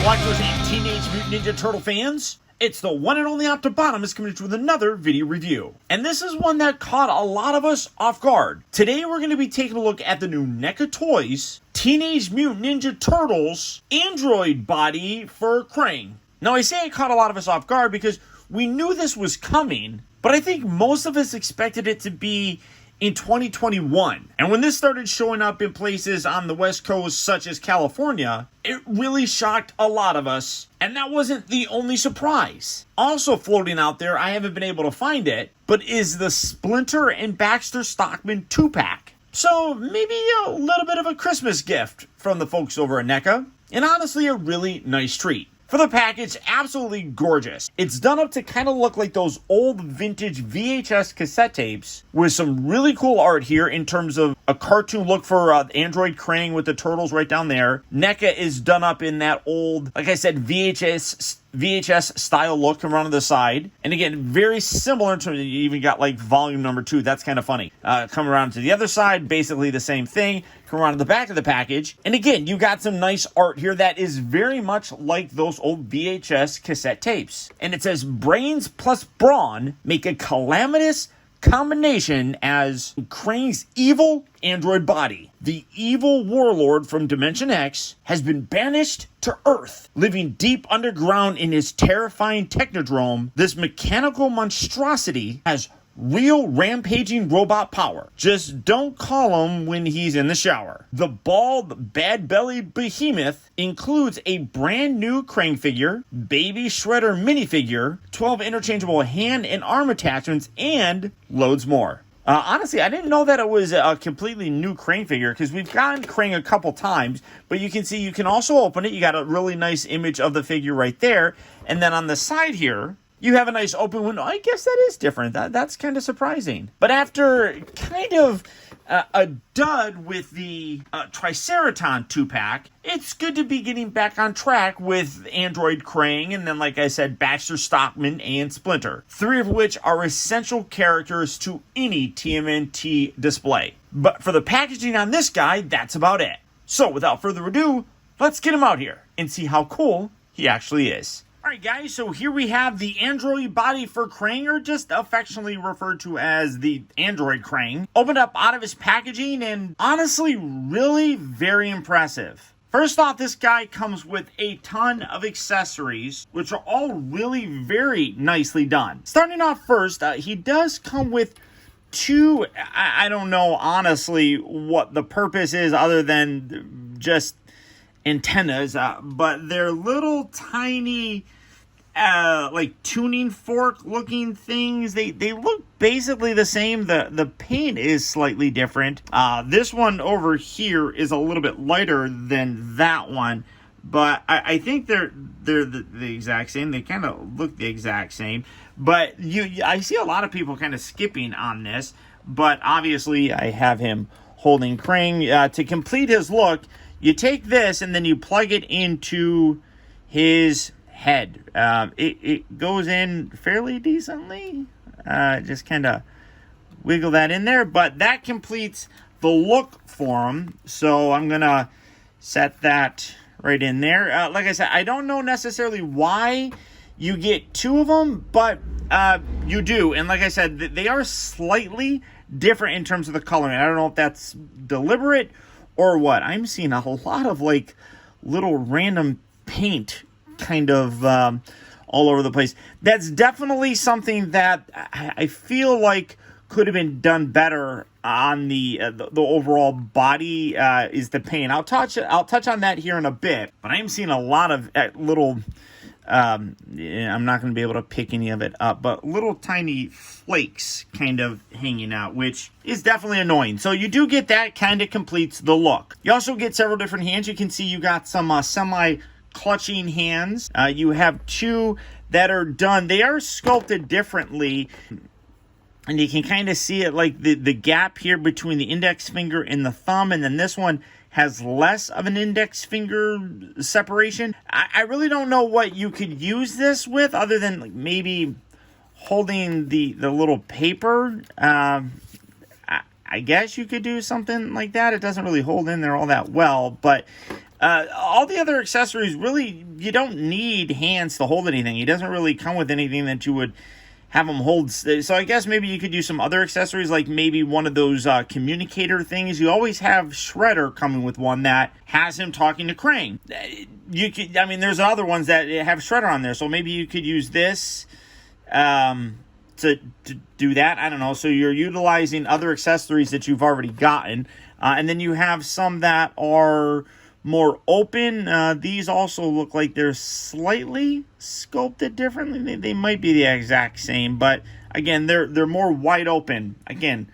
Collectors and Teenage Mutant Ninja Turtle fans, it's the one and only Optibotimus coming to you with another video review. And this is one that caught a lot of us off guard. Today we're going to be taking a look at the new NECA Toys Teenage Mutant Ninja Turtles android body for Krang. Now I say it caught a lot of us off guard because we knew this was coming, but I think most of us expected it to be in 2021. And when this started showing up in places on the West Coast, such as California, it really shocked a lot of us. And that wasn't the only surprise. Also floating out there, I haven't been able to find it, but is the Splinter and Baxter Stockman 2-pack. So maybe a little bit of a Christmas gift from the folks over at NECA. And honestly, a really nice treat. For the package, absolutely gorgeous. It's done up to kind of look like those old vintage VHS cassette tapes with some really cool art here in terms of a cartoon look for Android Krang with the turtles right down there. NECA is done up in that old, like I said, VHS style look around to the side. And again, very similar in terms of, you even got like volume number 2. That's kind of funny. Come around to the other side, basically the same thing. Come around to the back of the package. And again, you got some nice art here that is very much like those old VHS cassette tapes. And it says, brains plus brawn make a calamitous combination as Krang's evil android body. The evil warlord from Dimension X has been banished to Earth. Living deep underground in his terrifying technodrome, this mechanical monstrosity has real rampaging robot power. Just don't call him when he's in the shower. The bald, bad-bellied behemoth includes a brand new Krang figure, Baby Shredder minifigure, 12 interchangeable hand and arm attachments, and loads more. Honestly, I didn't know that it was a completely new Krang figure because we've gotten Krang a couple times, but you can see you can also open it. You got a really nice image of the figure right there. And then on the side here, you have a nice open window. I guess that is different. That's kind of surprising. But after kind of a dud with the Triceraton 2-pack, it's good to be getting back on track with Android Krang and then, like I said, Baxter, Stockman, and Splinter. 3 of which are essential characters to any TMNT display. But for the packaging on this guy, that's about it. So without further ado, let's get him out here and see how cool he actually is. Alright guys, so here we have the android body for Krang, or just affectionately referred to as the Android Krang, opened up out of his packaging, and honestly really very impressive. First off, this guy comes with a ton of accessories, which are all really very nicely done. Starting off first, he does come with 2, I don't know honestly what the purpose is other than just antennas, but they're little tiny like tuning fork looking things. They look basically the same. The paint is slightly different. This one over here is a little bit lighter than that one, but I think they're the exact same. They kind of look the exact same, but I see a lot of people kind of skipping on this, but obviously I have him holding Krang. To complete his look, you take this and then you plug it into his head. It goes in fairly decently. Just kind of wiggle that in there, but that completes the look for him. So I'm going to set that right in there. Like I said, I don't know necessarily why you get 2 of them, but you do. And like I said, they are slightly different in terms of the coloring. I don't know if that's deliberate or what. I'm seeing a lot of like little random paint kind of all over the place. That's definitely something that I feel like could have been done better on the overall body is the paint. I'll touch on that here in a bit, but I'm seeing a lot of little I'm not going to be able to pick any of it up, but little tiny flakes kind of hanging out, which is definitely annoying. So you do get that, kind of completes the look. You also get several different hands. You can see you got some semi-clutching hands. You have 2 that are done. They are sculpted differently, and you can kind of see it like the gap here between the index finger and the thumb, and then this one has less of an index finger separation. I really don't know what you could use this with other than like maybe holding the little paper. I guess you could do something like that. It doesn't really hold in there all that well, but All the other accessories, really, you don't need hands to hold anything. He doesn't really come with anything that you would have him hold. So I guess maybe you could use some other accessories, like maybe one of those communicator things. You always have Shredder coming with one that has him talking to Krang. You could, I mean, there's other ones that have Shredder on there, so maybe you could use this to do that. I don't know. So you're utilizing other accessories that you've already gotten, and then you have some that are more open. These also look like they're slightly sculpted differently. They might be the exact same, but again, they're more wide open. Again,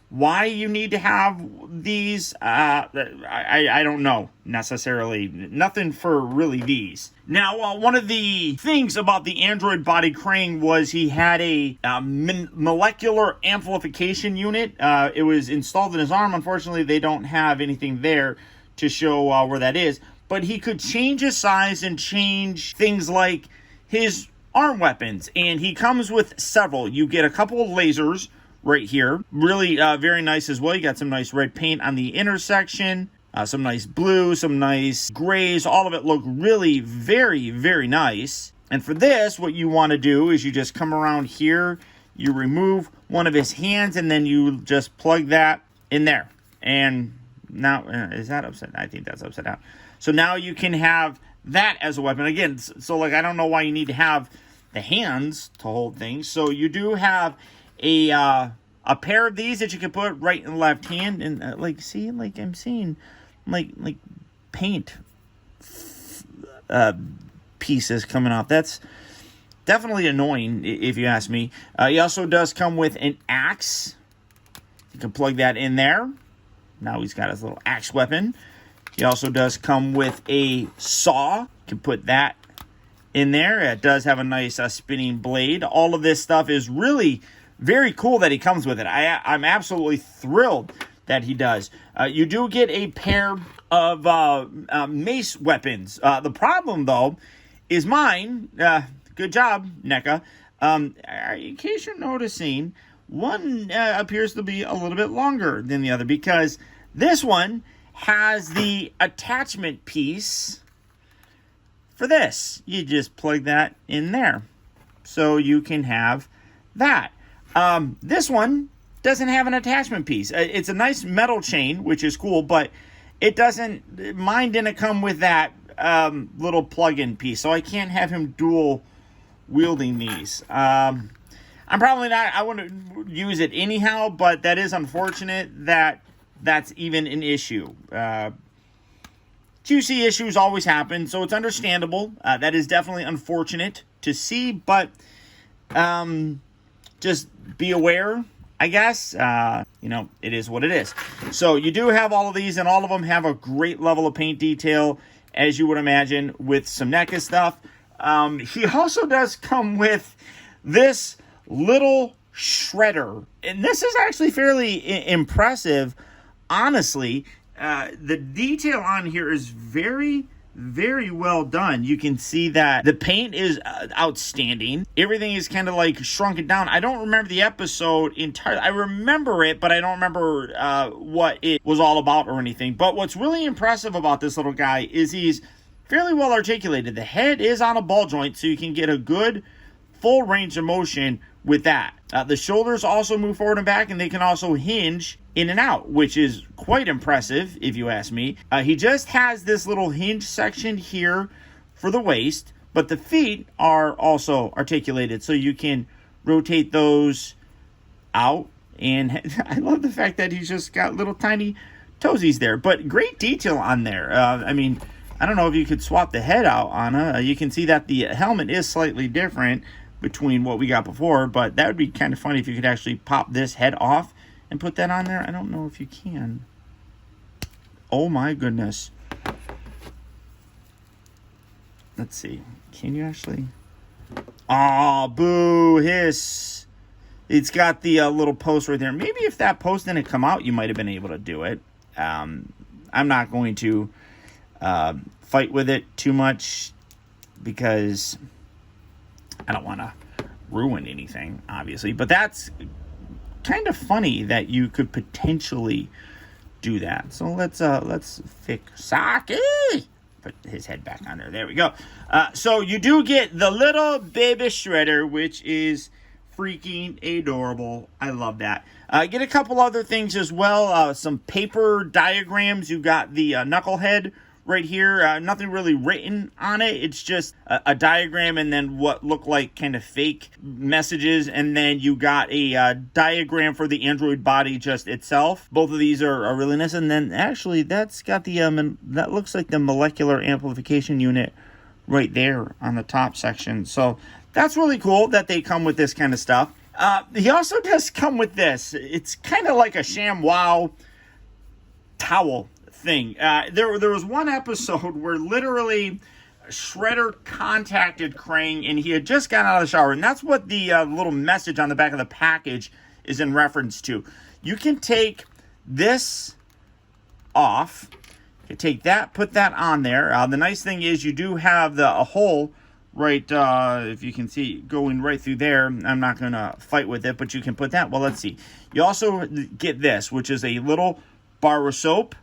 why you need to have these, I don't know necessarily. Nothing for really these. Now, one of the things about the android body Krang was he had a molecular amplification unit. It was installed in his arm. Unfortunately, they don't have anything there to show where that is, but he could change his size and change things like his arm weapons, and he comes with several. You get a couple of lasers right here, really very nice as well. You got some nice red paint on the intersection, some nice blue, some nice grays. All of it look really very, very nice. And for this, what you want to do is you just come around here, you remove one of his hands, and then you just plug that in there. And now, is that upside down? I think that's upside down. So now you can have that as a weapon. Again, so like, I don't know why you need to have the hands to hold things. So you do have a pair of these that you can put right and left hand. And like, see, like I'm seeing like paint pieces coming off. That's definitely annoying if you ask me. He also does come with an axe. You can plug that in there. Now he's got his little axe weapon. He also does come with a saw. You can put that in there. It does have a nice spinning blade. All of this stuff is really very cool that he comes with it. I'm absolutely thrilled that he does. You do get a pair of mace weapons. The problem, though, is mine. Good job, NECA. In case you're noticing, one appears to be a little bit longer than the other, because this one has the attachment piece for this. You just plug that in there, so you can have that. This one doesn't have an attachment piece. It's a nice metal chain, which is cool, but it doesn't. Mine didn't come with that little plug-in piece, so I can't have him dual wielding these. I'm probably not, I wouldn't use it anyhow, but that is unfortunate that that's even an issue. QC issues always happen, so it's understandable. That is definitely unfortunate to see, but just be aware, I guess. It is what it is. So you do have all of these, and all of them have a great level of paint detail, as you would imagine, with some NECA stuff. He also does come with this little shredder, and this is actually fairly impressive, honestly. The detail on here is very, very well done. You can see that the paint is outstanding. Everything is kind of like shrunken down. I don't remember the episode entirely. I remember it, but I don't remember what it was all about or anything. But what's really impressive about this little guy is he's fairly well articulated. The head is on a ball joint, so you can get a good full range of motion with that. The shoulders also move forward and back, and they can also hinge in and out, which is quite impressive, if you ask me. He just has this little hinge section here for the waist, but the feet are also articulated, so you can rotate those out. And I love the fact that he's just got little tiny toesies there, but great detail on there. I don't know if you could swap the head out, Anna. You can see that the helmet is slightly different between what we got before, but that would be kind of funny if you could actually pop this head off and put that on there. I don't know if you can. Oh my goodness. Let's see. Can you actually? Oh, boo, hiss. It's got the little post right there. Maybe if that post didn't come out, you might have been able to do it. I'm not going to fight with it too much because I don't want to ruin anything, obviously. But that's kind of funny that you could potentially do that. So let's fix Saki. put his head back on there. There we go. So you do get the little baby shredder, which is freaking adorable. I love that. Get a couple other things as well. Some paper diagrams. You've got the knucklehead right here. Nothing really written on it. It's just a diagram and then what look like kind of fake messages. And then you got a diagram for the android body just itself. Both of these are really nice. And then actually that's got the, that looks like the molecular amplification unit right there on the top section. So that's really cool that they come with this kind of stuff. He also does come with this. It's kind of like a ShamWow towel thing. There was one episode where literally Shredder contacted Krang and he had just gotten out of the shower. And that's what the little message on the back of the package is in reference to. You can take this off. You take that, put that on there. The nice thing is you do have a hole right, if you can see, going right through there. I'm not going to fight with it, but you can put that. Well, let's see. You also get this, which is a little bar of soap.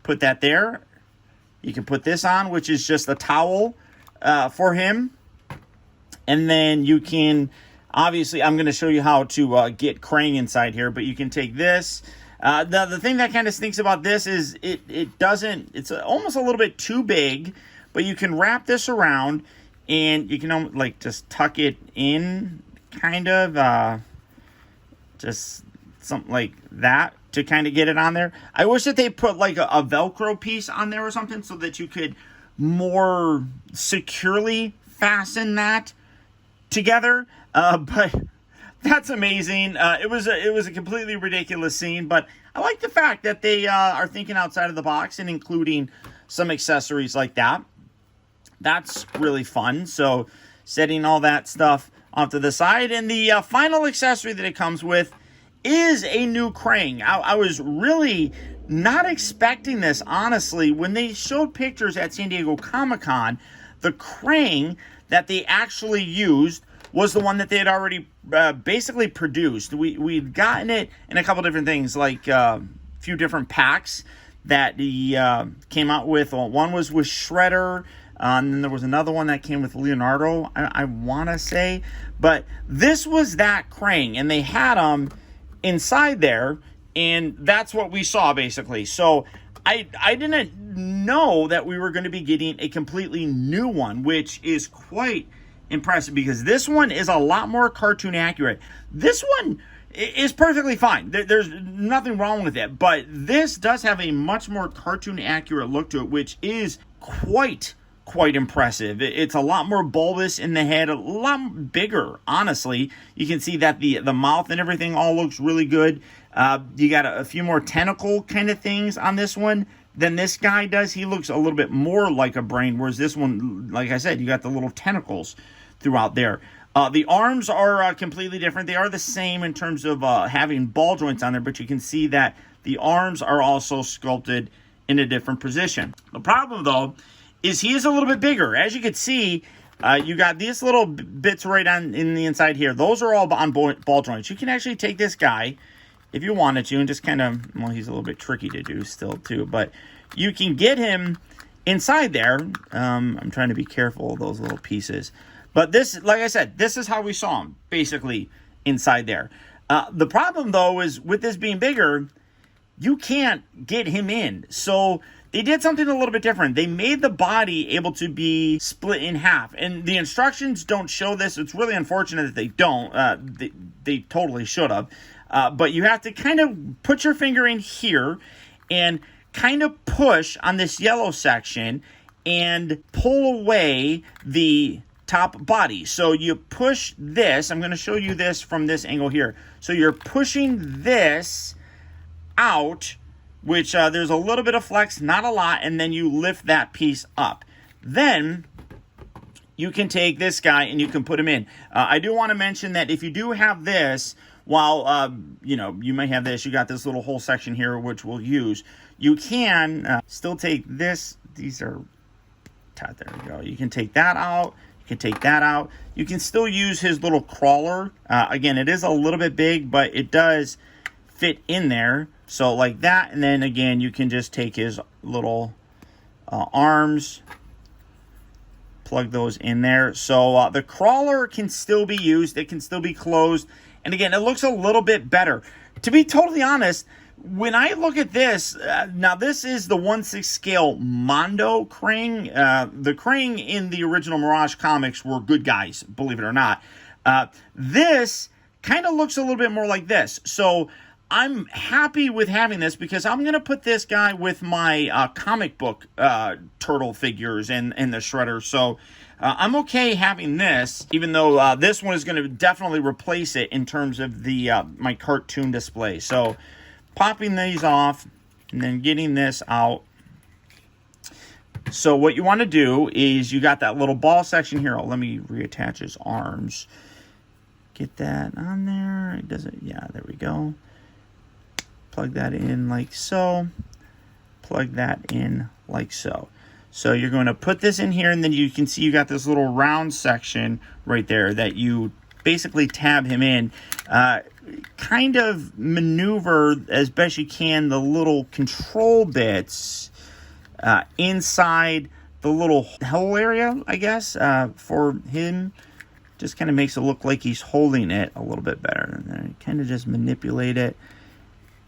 Put that there. You can put this on, which is just a towel for him. And then you can, obviously, I'm going to show you how to get Krang inside here, but you can take this. The thing that kind of stinks about this is it's almost a little bit too big, but you can wrap this around and you can like just tuck it in, kind of, just something like that to kind of get it on there. I wish that they put like a Velcro piece on there or something so that you could more securely fasten that together. But that's amazing. It was a completely ridiculous scene, but I like the fact that they are thinking outside of the box and including some accessories like that. That's really fun. So setting all that stuff off to the side. And the final accessory that it comes with is a new Krang. I was really not expecting this, honestly. When they showed pictures at San Diego Comic-Con, the Krang that they actually used was the one that they had already basically produced. We'd gotten it in a couple different things, like a few different packs that he came out with. One was with Shredder, and then there was another one that came with Leonardo, I want to say. But this was that Krang, and they had him inside there, and that's what we saw, basically. So I didn't know that we were going to be getting a completely new one, which is quite impressive because this one is a lot more cartoon accurate. This one is perfectly fine. There's nothing wrong with it, but this does have a much more cartoon accurate look to it, which is quite impressive. It's a lot more bulbous in the head, a lot bigger, honestly. You can see that the mouth and everything all looks really good. You got a few more tentacle kind of things on this one than this guy does. He looks a little bit more like a brain, whereas this one, like I said, you got the little tentacles throughout there. The arms are completely different. They are the same in terms of having ball joints on there, but you can see that the arms are also sculpted in a different position. The problem, though, is he is a little bit bigger. As you can see, you got these little bits right on in the inside here. Those are all on ball joints. You can actually take this guy, if you wanted to, and just kind of, well, he's a little bit tricky to do still, too, but you can get him inside there. I'm trying to be careful of those little pieces. But this, like I said, this is how we saw him, basically, inside there. The problem, though, is with this being bigger, you can't get him in. So they did something a little bit different. They made the body able to be split in half. And the instructions don't show this. It's really unfortunate that they don't. They totally should have. But you have to kind of put your finger in here and kind of push on this yellow section and pull away the top body. So you push this. I'm going to show you this from this angle here. So you're pushing this out, which there's a little bit of flex, not a lot, and then you lift that piece up. Then you can take this guy and you can put him in. I do want to mention that if you do have this, while, you may have this, you got this little whole section here, which we'll use. You can still take this. These are, there we go. You can take that out. You can take that out. You can still use his little crawler. Again, it is a little bit big, but it does fit in there. So like that, and then again, you can just take his little arms. Plug those in there. So the crawler can still be used. It can still be closed. And again, it looks a little bit better. To be totally honest, when I look at this, now this is the 1/6 scale Mondo Krang. The Krang in the original Mirage comics were good guys, believe it or not. This kind of looks a little bit more like this. So I'm happy with having this because I'm going to put this guy with my comic book turtle figures and the Shredder. So I'm okay having this, even though this one is going to definitely replace it in terms of the my cartoon display. So popping these off and then getting this out. So what you want to do is you got that little ball section here. Oh, let me reattach his arms. Get that on there. It doesn't. Yeah, there we go. Plug that in like so. Plug that in like so. So you're going to put this in here, and then you can see you got this little round section right there that you basically tab him in. Kind of maneuver as best you can the little control bits inside the little hole area, I guess, for him. Just kind of makes it look like he's holding it a little bit better. And then kind of just manipulate it.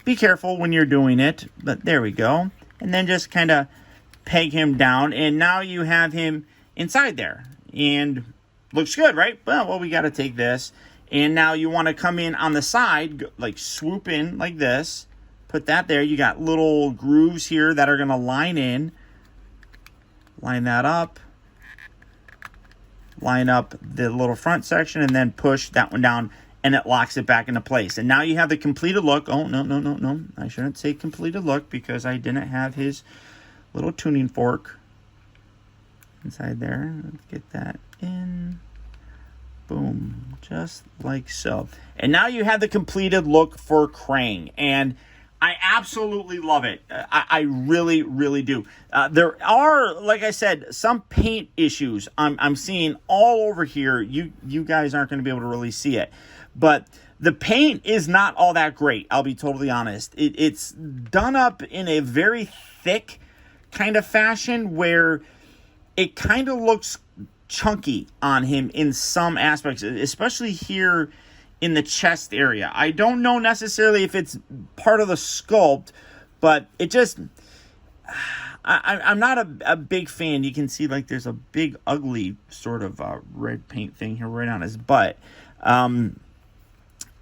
Be careful when you're doing it, but there we go. And then just kind of peg him down, and now you have him inside there. And looks good, right? Well, we got to take this. And now you want to come in on the side, like swoop in like this. Put that there. You got little grooves here that are going to line in. Line that up. Line up the little front section and then push that one down, and it locks it back into place. And now you have the completed look. Oh, no. I shouldn't say completed look because I didn't have his little tuning fork inside there. Let's get that in. Boom. Just like so. And now you have the completed look for Krang. And I absolutely love it. I really, really do. There are, like I said, some paint issues I'm seeing all over here. You guys aren't going to be able to really see it. But the paint is not all that great, I'll be totally honest. It's done up in a very thick kind of fashion where it kind of looks chunky on him in some aspects, especially here in the chest area. I don't know necessarily if it's part of the sculpt, but it just... I'm not a big fan. You can see like there's a big ugly sort of red paint thing here right on his butt.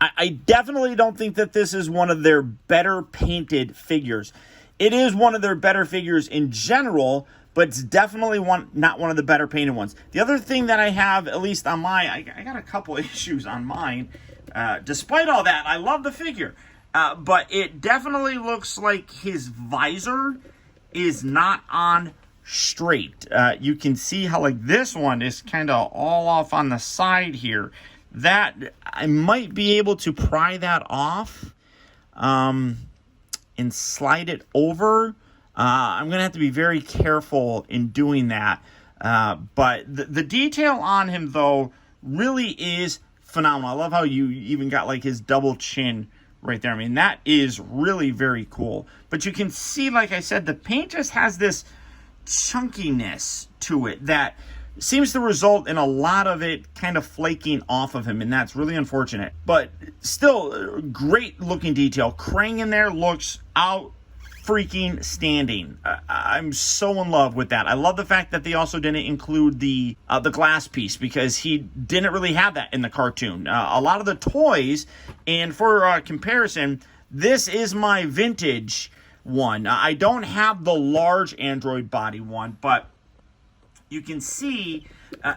I definitely don't think that this is one of their better painted figures. It is one of their better figures in general, but it's definitely not one of the better painted ones. The other thing that I have, at least on mine, I got a couple issues on mine. Despite all that, I love the figure. But it definitely looks like his visor is not on straight. You can see how like this one is kind of all off on the side here. That I might be able to pry that off and slide it over. I'm going to have to be very careful in doing that. But the detail on him, though, really is phenomenal. I love how you even got like his double chin right there. I mean, that is really very cool. But you can see, like I said, the paint just has this chunkiness to it that seems to result in a lot of it kind of flaking off of him, and that's really unfortunate. But still, great looking detail. Krang in there looks out freaking standing. I'm so in love with that. I love the fact that they also didn't include the glass piece because he didn't really have that in the cartoon. A lot of the toys, and for comparison, this is my vintage one. I don't have the large android body one, but you can see,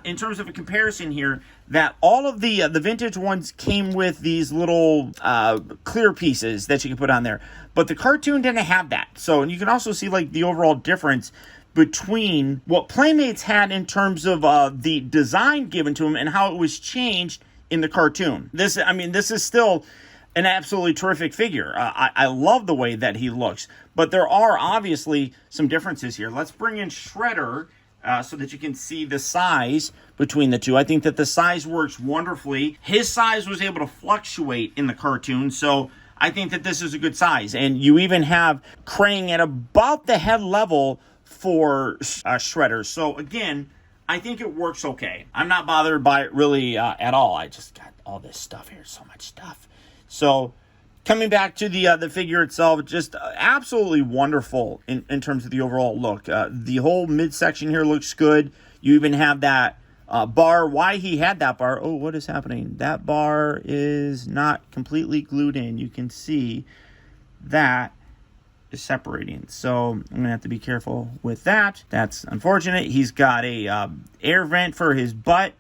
in terms of a comparison here, that all of the vintage ones came with these little clear pieces that you can put on there. But the cartoon didn't have that. So, and you can also see like the overall difference between what Playmates had in terms of the design given to them and how it was changed in the cartoon. This is still an absolutely terrific figure. I love the way that he looks. But there are obviously some differences here. Let's bring in Shredder so that you can see the size between the two. I think that the size works wonderfully. His size was able to fluctuate in the cartoon, so I think that this is a good size. And you even have Krang at about the head level for shredders. So again, I think it works okay. I'm not bothered by it really at all. I just got all this stuff here, so much stuff. So coming back to the figure itself, just absolutely wonderful in terms of the overall look. The whole midsection here looks good. You even have that bar. Why he had that bar? Oh, what is happening? That bar is not completely glued in. You can see that is separating. So I'm going to have to be careful with that. That's unfortunate. He's got a air vent for his butt.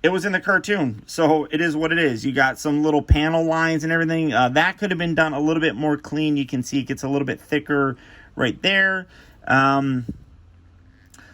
It was in the cartoon, so it is what it is. You got some little panel lines and everything. That could have been done a little bit more clean. You can see it gets a little bit thicker right there.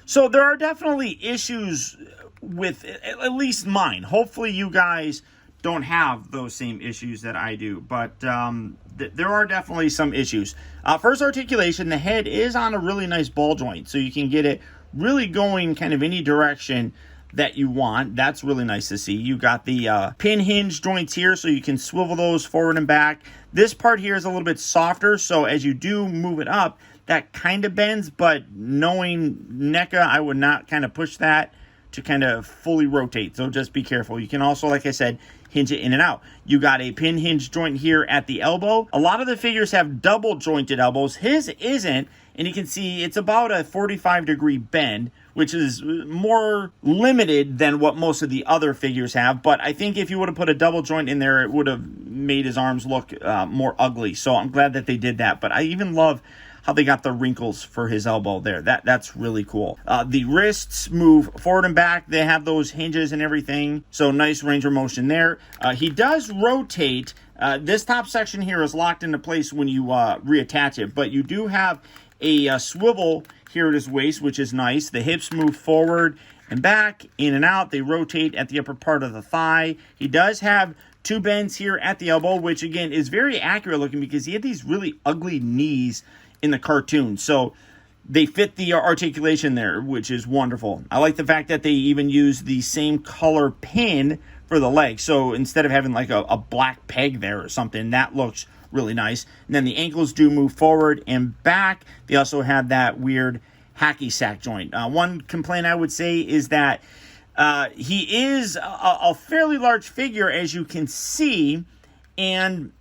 So there are definitely issues with at least mine. Hopefully you guys don't have those same issues that I do, but there are definitely some issues. First, articulation. The head is on a really nice ball joint, so you can get it really going kind of any direction that you want. That's really nice to see. You got the pin hinge joints here, so you can swivel those forward and back. This part here is a little bit softer, so as you do move it up, that kind of bends, but knowing NECA, I would not kind of push that to kind of fully rotate, so just be careful. You can also, like I said, hinge it in and out. You got a pin hinge joint here at the elbow. A lot of the figures have double jointed elbows. His isn't, and you can see it's about a 45-degree bend, which is more limited than what most of the other figures have. But I think if you would have put a double joint in there, it would have made his arms look more ugly. So I'm glad that they did that. But I even love how they got the wrinkles for his elbow there. That's really cool. The wrists move forward and back. They have those hinges and everything. So nice range of motion there. He does rotate. This top section here is locked into place when you reattach it. But you do have a swivel here at his waist, which is nice. The hips move forward and back, in and out. They rotate at the upper part of the thigh. He does have two bends here at the elbow, which again is very accurate looking because he had these really ugly knees in the cartoon. So they fit the articulation there, which is wonderful. I like the fact that they even use the same color pin for the leg. So instead of having like a black peg there or something, that looks really nice. And then the ankles do move forward and back. They also have that weird hacky sack joint. One complaint I would say is that he is a fairly large figure, as you can see, and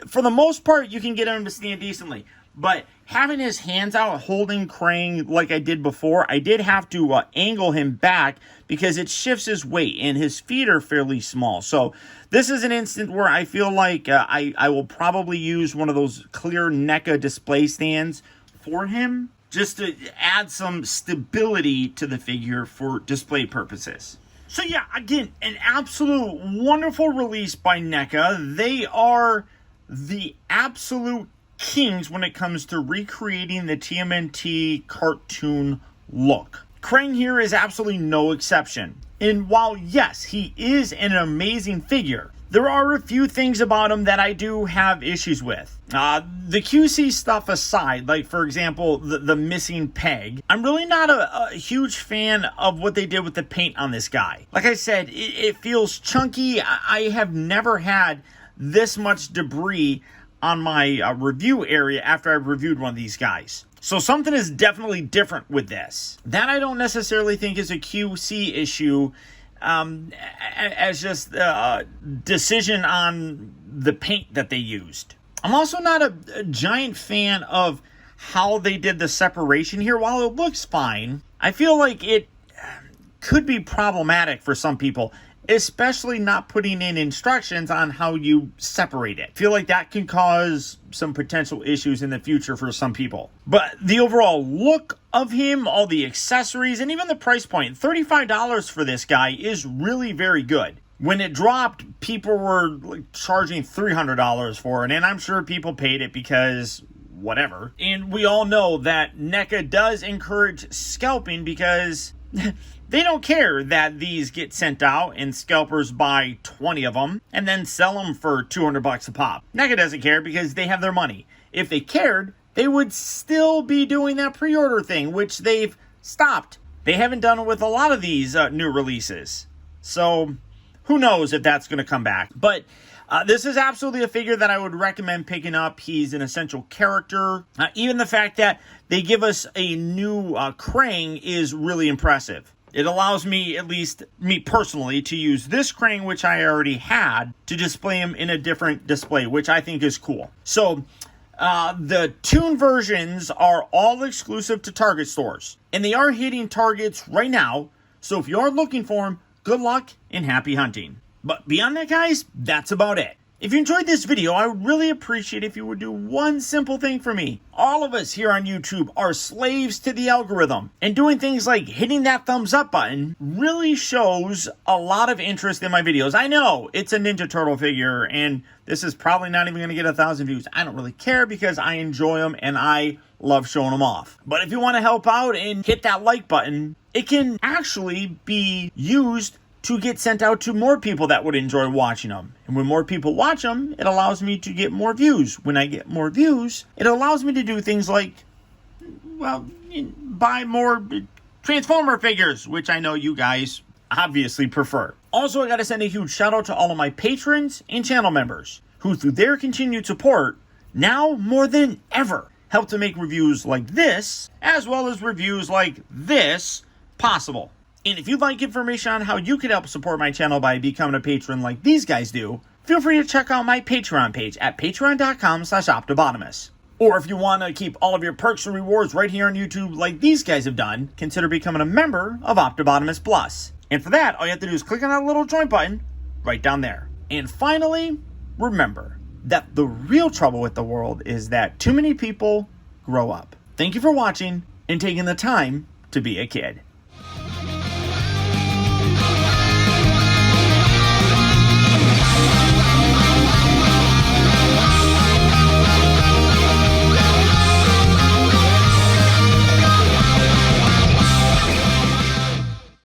for the most part you can get him to stand decently. But having his hands out holding Krang like I did before, I did have to angle him back because it shifts his weight, and his feet are fairly small. So this is an instant where I feel like I will probably use one of those clear NECA display stands for him, just to add some stability to the figure for display purposes. So yeah, again, an absolute wonderful release by NECA. They are the absolute kings when it comes to recreating the TMNT cartoon look. Krang here is absolutely no exception. And while, yes, he is an amazing figure, there are a few things about him that I do have issues with. The QC stuff aside, like, for example, the missing peg, I'm really not a huge fan of what they did with the paint on this guy. Like I said, it feels chunky. I have never had this much debris on my review area after I've reviewed one of these guys. So something is definitely different with this. That I don't necessarily think is a QC issue, as just a decision on the paint that they used. I'm also not a giant fan of how they did the separation here. While it looks fine, I feel like it could be problematic for some people, especially not putting in instructions on how you separate it. I feel like that can cause some potential issues in the future for some people. But the overall look of him, all the accessories, and even the price point, $35 for this guy is really very good. When it dropped, people were charging $300 for it, and I'm sure people paid it because whatever. And we all know that NECA does encourage scalping because they don't care that these get sent out and scalpers buy 20 of them and then sell them for $200 a pop. NECA doesn't care because they have their money. If they cared, they would still be doing that pre-order thing, which they've stopped. They haven't done it with a lot of these new releases. So who knows if that's going to come back. But This is absolutely a figure that I would recommend picking up. He's an essential character. Even the fact that they give us a new Krang is really impressive. It allows me, at least me personally, to use this Krang, which I already had, to display him in a different display, which I think is cool. So, the Toon versions are all exclusive to Target stores, and they are hitting Targets right now, so if you are looking for them, good luck and happy hunting. But beyond that, guys, that's about it. If you enjoyed this video, I would really appreciate if you would do one simple thing for me. All of us here on YouTube are slaves to the algorithm, and doing things like hitting that thumbs up button really shows a lot of interest in my videos. I know it's a Ninja Turtle figure, and this is probably not even going to get 1,000 views. I don't really care because I enjoy them and I love showing them off. But if you want to help out and hit that like button, it can actually be used to get sent out to more people that would enjoy watching them. And when more people watch them, it allows me to get more views. When I get more views, it allows me to do things like, well, buy more Transformer figures, which I know you guys obviously prefer. Also, I gotta send a huge shout out to all of my patrons and channel members, who through their continued support, now more than ever, help to make reviews like this, as well as reviews like this, possible. And if you'd like information on how you can help support my channel by becoming a patron like these guys do, feel free to check out my Patreon page at patreon.com/Optibotimus. Or if you want to keep all of your perks and rewards right here on YouTube like these guys have done, consider becoming a member of Optibotimus Plus. And for that, all you have to do is click on that little join button right down there. And finally, remember that the real trouble with the world is that too many people grow up. Thank you for watching and taking the time to be a kid.